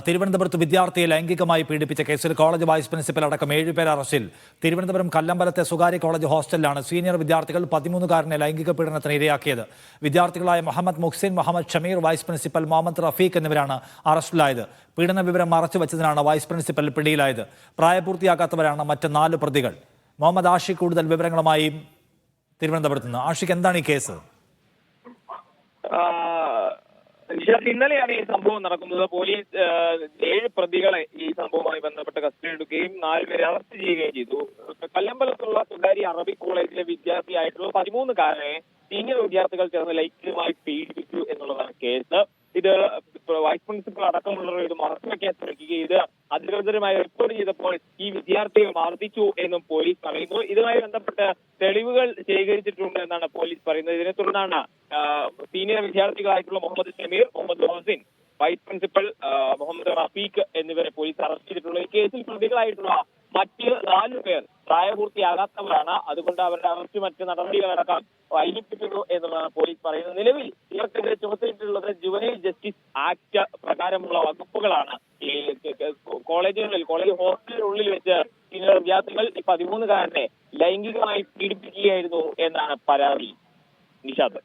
തിരുവനന്തപുരത്ത് വിദ്യാർത്ഥിയെ ലൈംഗികമായി പീഡിപ്പിച്ച കേസിൽ കോളേജ് വൈസ് പ്രിൻസിപ്പൽ അടക്കം 7 പേർ അറസ്റ്റിൽ. തിരുവനന്തപുരം കല്ലമ്പലത്തെ സ്വകാര്യ കോളേജ് ഹോസ്റ്റലിലാണ് സീനിയർ വിദ്യാർത്ഥികൾ 13കാരനെ ലൈംഗിക പീഡനത്തിന് ഇരയാക്കിയത്. വിദ്യാർത്ഥികളായ മുഹമ്മദ് മുഹ്സിൻ, മുഹമ്മദ് ഷമീർ, വൈസ് പ്രിൻസിപ്പൽ മുഹമ്മദ് റഫീഖ് എന്നിവരാണ് അറസ്റ്റിലായത്. പീഡന വിവരം മറച്ചുവെച്ചതിനാണ് വൈസ് പ്രിൻസിപ്പൽ പിടിയിലായത്. പ്രായപൂർത്തിയാകാത്തവരാണ് മറ്റ് 4 പ്രതികൾ. മുഹമ്മദ് ആഷിഖ് കൂടുതൽ വിവരങ്ങളുമായി തിരുവനന്തപുരത്ത് നിന്ന്. ആഷിഖ്, എന്താണ് ഈ കേസ്? ഇന്നലെയാണ് ഈ സംഭവം നടക്കുന്നത്. പോലീസ് 7 പ്രതികളെ ഈ സംഭവവുമായി ബന്ധപ്പെട്ട് കസ്റ്റഡി എടുക്കുകയും 4 പേരെ അറസ്റ്റ് ചെയ്യുകയും ചെയ്തു. കല്ലമ്പലത്തുള്ള സ്വകാര്യ അറബിക് കോളേജിലെ വിദ്യാർത്ഥിയായിട്ടുള്ള 13കാരനെ സീനിയർ വിദ്യാർത്ഥികൾ ചേർന്ന് ലൈംഗികമായി പീഡിപ്പിച്ചു എന്നുള്ളതാണ് കേസ്. ഇത് വൈസ് പ്രിൻസിപ്പൽ അടക്കമുള്ളവർ ഇത് മറച്ചുവെക്കാൻ ശ്രമിക്കുകയും ഇത് അധികൃതരുമായി റിപ്പോർട്ട് ചെയ്തപ്പോൾ ഈ വിദ്യാർത്ഥിയെ മർദ്ദിച്ചു എന്നും പോലീസ് പറയുന്നു. ഇതുമായി ബന്ധപ്പെട്ട് തെളിവുകൾ ശേഖരിച്ചിട്ടുണ്ട് എന്നാണ് പോലീസ് പറയുന്നത്. ഇതിനെ തുടർന്നാണ് സീനിയർ വിദ്യാർത്ഥികളായിട്ടുള്ള മുഹമ്മദ് ഷമീർ, മുഹമ്മദ് മുഹസിൻ, വൈസ് പ്രിൻസിപ്പൽ മുഹമ്മദ് റഫീഖ് എന്നിവരെ പോലീസ് അറസ്റ്റ് ചെയ്തിട്ടുള്ളത്. ഈ കേസിൽ പ്രതികളായിട്ടുള്ള മറ്റ് 4 പേർ പ്രായപൂർത്തിയാകാത്തവരാണ്. അതുകൊണ്ട് അവരുടെ അറസ്റ്റ് മറ്റ് നടപടികളടക്കം വൈകിപ്പിക്കുന്നു എന്നുള്ളതാണ് പോലീസ് പറയുന്നത്. നിലവിൽ ഇവർക്കെതിരെ ചുമത്തിയിട്ടുള്ളത് ജുവനൈൽ ജസ്റ്റിസ് ആക്ട് പ്രകാരമുള്ള വകുപ്പുകളാണ്. ഈ കോളേജ് ഹോസ്റ്റലിനുള്ളിൽ വെച്ച് സീനിയർ വിദ്യാർത്ഥികൾ ഈ 13കാരനെ ലൈംഗികമായി പീഡിപ്പിക്കുകയായിരുന്നു എന്നാണ് പരാതി. നിഷാദ്.